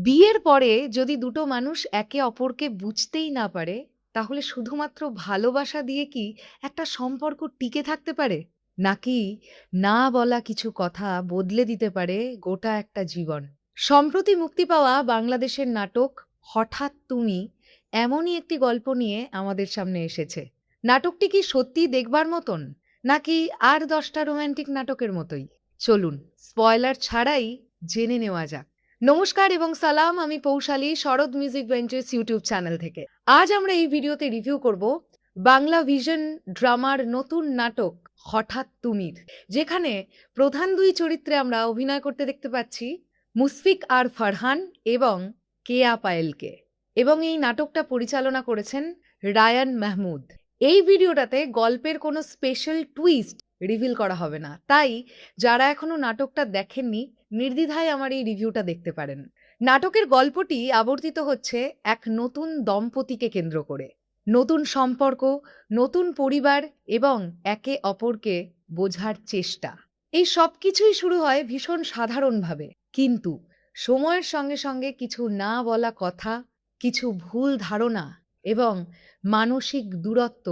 বিয়ের পরে যদি দুটো মানুষ একে অপরকে বুঝতেই না পারে, তাহলে শুধুমাত্র ভালোবাসা দিয়ে কি একটা সম্পর্ক টিকে থাকতে পারে? নাকি না বলা কিছু কথা বদলে দিতে পারে গোটা একটা জীবন? সম্প্রতি মুক্তি পাওয়া বাংলাদেশের নাটক 'হঠাৎ তুমি' এমনই একটি গল্প নিয়ে আমাদের সামনে এসেছে। নাটকটি কি সত্যিই দেখবার মতন? নাকি আর ১০ টা রোমান্টিক নাটকের মতোই? চলুন স্পয়লার ছাড়াই জেনে নেওয়া যাক। নমস্কার এবং সালাম, আমি পৌশালী শরৎ মিউজিক বেঞ্চেস ইউটিউব চ্যানেল থেকে। আজ আমরা এই ভিডিওতে রিভিউ করব বাংলা ভিশন ড্রামার নতুন নাটক 'হঠাৎ তুমি'র, যেখানে প্রধান দুই চরিত্রে আমরা অভিনয় করতে দেখতে পাচ্ছি মুশফিক আর ফারহান এবং কেয়া পায়েলকে। এবং এই নাটকটা পরিচালনা করেছেন রায়ান মাহমুদ। এই ভিডিওটাতে গল্পের কোনো স্পেশাল টুইস্ট রিভিল করা হবে না, তাই যারা এখনো নাটকটা দেখেননি নির্দ্বিধায় আমার এই রিভিউটা দেখতে পারেন। নাটকের গল্পটি আবর্তিত হচ্ছে এক নতুন দম্পতিকে কেন্দ্র করে। নতুন সম্পর্ক, নতুন পরিবার এবং একে অপরকে বোঝার চেষ্টা। এই সবকিছুই শুরু হয় ভীষণ সাধারণভাবে, কিন্তু সময়ের সঙ্গে সঙ্গে কিছু না বলা কথা, কিছু ভুল ধারণা এবং মানসিক দূরত্ব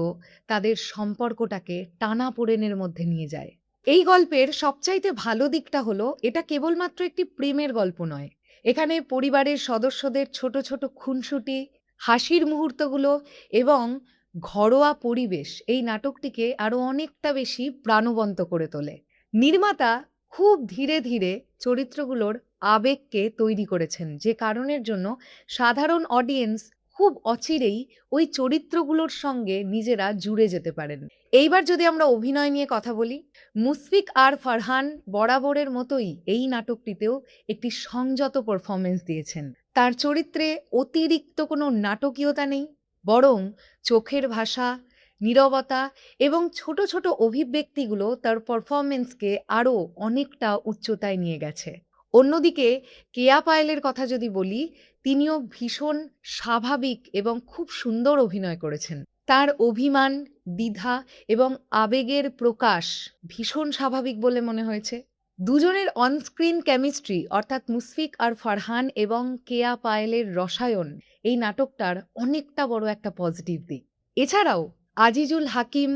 তাদের সম্পর্কটাকে টানাপোড়েনের মধ্যে নিয়ে যায়। এই গল্পের সবচাইতে ভালো দিকটা হলো এটা কেবলমাত্র একটি প্রেমের গল্প নয়। এখানে পরিবারের সদস্যদের ছোট ছোট খুনসুটি, হাসির মুহূর্তগুলো এবং ঘরোয়া পরিবেশ এই নাটকটিকে আরো অনেকটা বেশি প্রাণবন্ত করে তোলে। নির্মাতা খুব ধীরে ধীরে চরিত্রগুলোর আবেগকে তৈরি করেছেন, যে কারণের জন্য সাধারণ অডিয়েন্স খুব অচিরেই ওই চরিত্রগুলোর সঙ্গে নিজেরা জুড়ে যেতে পারেন। এইবার যদি আমরা অভিনয় নিয়ে কথা বলি, মুশফিক আর ফারহান বরাবরের মতোই এই নাটকটিতেও একটি সংযত পারফরমেন্স দিয়েছেন। তার চরিত্রে অতিরিক্ত কোনো নাটকীয়তা নেই, বরং চোখের ভাষা, নীরবতা এবং ছোট ছোট অভিব্যক্তিগুলো তার পারফরমেন্সকে আরও অনেকটা উচ্চতায় নিয়ে গেছে। অন্যদিকে কেয়া পায়েলের কথা যদি বলি, তিনিও ভীষণ স্বাভাবিক এবং খুব সুন্দর অভিনয় করেছেন। তার অভিমান, দ্বিধা এবং আবেগের প্রকাশ ভীষণ স্বাভাবিক বলে মনে হয়েছে। দুজনের অনস্ক্রিন কেমিস্ট্রি অর্থাৎ মুশফিক আর ফারহান এবং কেয়া পায়েলের রসায়ন এই নাটকটার অনেকটা বড় একটা পজিটিভ দিক। এছাড়াও আজিজুল হাকিম,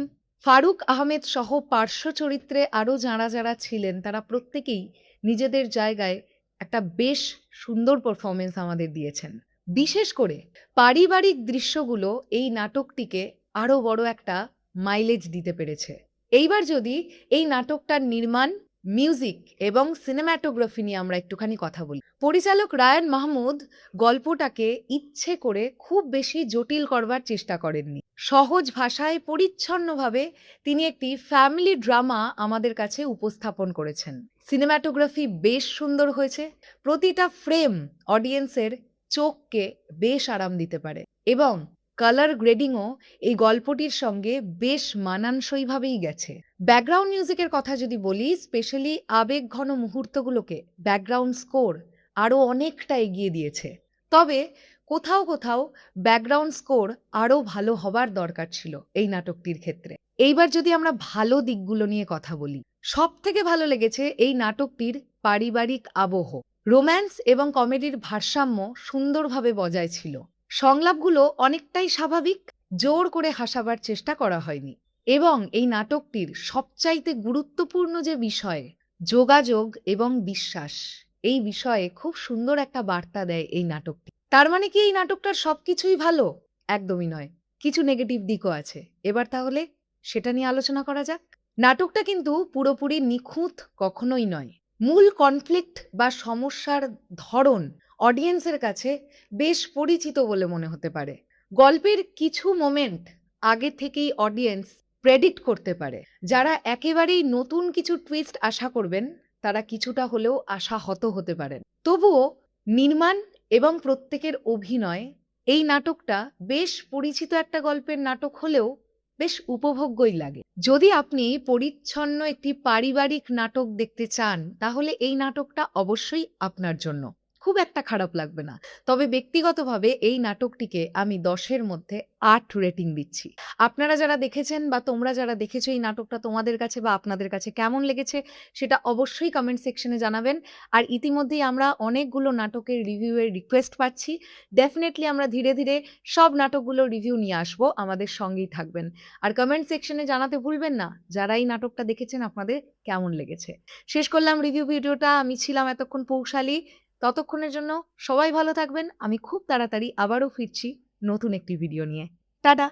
ফারুক আহমেদ সহ পার্শ্ব চরিত্রে আরও যাঁরা যাঁরা ছিলেন তারা প্রত্যেকেই নিজেদের জায়গায় একটা বেশ সুন্দর পারফরমেন্স আমাদের দিয়েছেন। বিশেষ করে পারিবারিক দৃশ্যগুলো এই নাটকটিকে আরও বড় একটা মাইলেজ দিতে পেরেছে। এইবার যদি এই নাটকটার নির্মাণ, মিউজিক এবং সিনেম্যাটোগ্রাফি নিয়ে আমরা একটুখানি কথা বলি। পরিচালক রায়ান মাহমুদ গল্পটাকে ইচ্ছে করে খুব বেশি জটিল করবার চেষ্টা করেননি। সহজ ভাষায় পরিচ্ছন্নভাবে তিনি একটি ফ্যামিলি ড্রামা আমাদের কাছে উপস্থাপন করেছেন। সিনেম্যাটোগ্রাফি বেশ সুন্দর হয়েছে, প্রতিটা ফ্রেম অডিয়েন্সের চোখকে বেশ আরাম দিতে পারে এবং কালার গ্রেডিংও এই গল্পটির সঙ্গে বেশ মানানসইভাবেই গেছে। ব্যাকগ্রাউন্ড মিউজিকের কথা যদি বলি, স্পেশালি আবেগঘন মুহূর্তগুলোকে ব্যাকগ্রাউন্ড স্কোর আরও অনেকটা এগিয়ে দিয়েছে। তবে কোথাও কোথাও ব্যাকগ্রাউন্ড স্কোর আরও ভালো হবার দরকার ছিল এই নাটকটির ক্ষেত্রে। এইবার যদি আমরা ভালো দিকগুলো নিয়ে কথা বলি, সব থেকে ভালো লেগেছে এই নাটকটির পারিবারিক আবহ। রোম্যান্স এবং কমেডির ভারসাম্য সুন্দরভাবে বজায় ছিল। সংলাপগুলো অনেকটাই স্বাভাবিক, জোর করে হাসাবার চেষ্টা করা হয়নি। এবং এই নাটকটির সবচাইতে গুরুত্বপূর্ণ যে বিষয়, যোগাযোগ এবং বিশ্বাস, এই বিষয়ে খুব সুন্দর একটা বার্তা দেয় এই নাটকটি। তার মানে কি এই নাটকটার সবকিছুই ভালো? একদমই নয়, কিছু নেগেটিভ দিকও আছে। এবার তাহলে সেটা নিয়ে আলোচনা করা যাক। নাটকটা কিন্তু পুরোপুরি নিখুঁত কখনোই নয়। মূল কনফ্লিক্ট বা সমস্যার ধরন অডিয়েন্সের কাছে বেশ পরিচিত বলে মনে হতে পারে। গল্পের কিছু মোমেন্ট আগে থেকেই অডিয়েন্স প্রেডিক্ট করতে পারে। যারা একেবারেই নতুন কিছু টুইস্ট আশা করবেন তারা কিছুটা হলেও আশাহত হতে পারেন। তবুও নির্মাণ এবং প্রত্যেকের অভিনয় এই নাটকটা বেশ পরিচিত একটা গল্পের নাটক হলেও বেশ উপভোগ্যই লাগে। যদি আপনি পরিচ্ছন্ন একটি পারিবারিক নাটক দেখতে চান, তাহলে এই নাটকটা অবশ্যই আপনার জন্য। খুব একটা খারাপ লাগবে না। তবে ব্যক্তিগতভাবে এই নাটকটিকে আমি ১০ এর মধ্যে ৮ রেটিং দিচ্ছি। আপনারা যারা দেখেছেন বা তোমরা যারা দেখেছো এই নাটকটা তোমাদের কাছে বা আপনাদের কাছে কেমন লেগেছে সেটা অবশ্যই কমেন্ট সেকশনে জানাবেন। আর ইতিমধ্যেই আমরা অনেকগুলো নাটকের রিভিউ এর রিকোয়েস্ট পাচ্ছি। ডেফিনিটলি আমরা ধীরে, ধীরে সব নাটকগুলোর রিভিউ নিয়ে আসবো। আমাদের সঙ্গেই থাকবেন। আর কমেন্ট সেকশনে জানাতে ভুলবেন না যারা এই নাটকটা দেখেছেন আপনাদের কেমন লেগেছে। শেষ করলাম রিভিউ ভিডিওটা। আমি ছিলাম এতক্ষণ পৌশালী। ততক্ষণের জন্য সবাই ভালো থাকবেন। আমি খুব তাড়াতাড়ি আবারও ফিরছি নতুন একটি ভিডিও নিয়ে। টাটা!